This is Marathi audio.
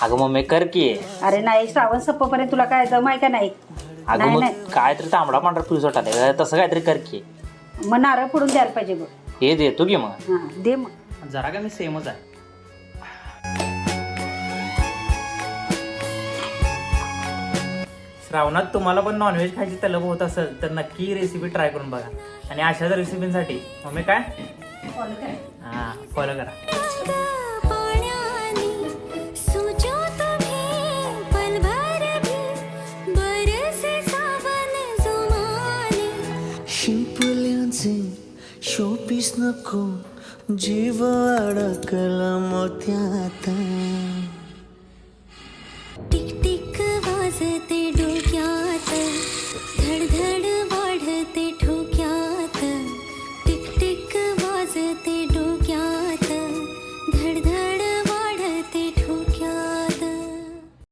अगं मम्मी कर की. अरे नाही, श्रावण संपेपर्यंत तुला काय जमाय का नाही? अगं नाही मग नाही, काहीतरी तांबडा पांढरा पिऊस वाटायला तसं काहीतरी कर की. मग नारळ फोडून द्यायला पाहिजे बघ. हे देतो की मग. हां दे मग. जरा का मी सेमच आहे. श्रावणात तुम्हाला पण नॉनव्हेज खायची तलब होत असेल तर नक्की ही रेसिपी ट्राय करून बघा. आणि अशाच रेसिपींसाठी मम्मी काय हां फॉलो करा. शिंपल्यांचे शोपीस नको जीव अडकला मोत्यात.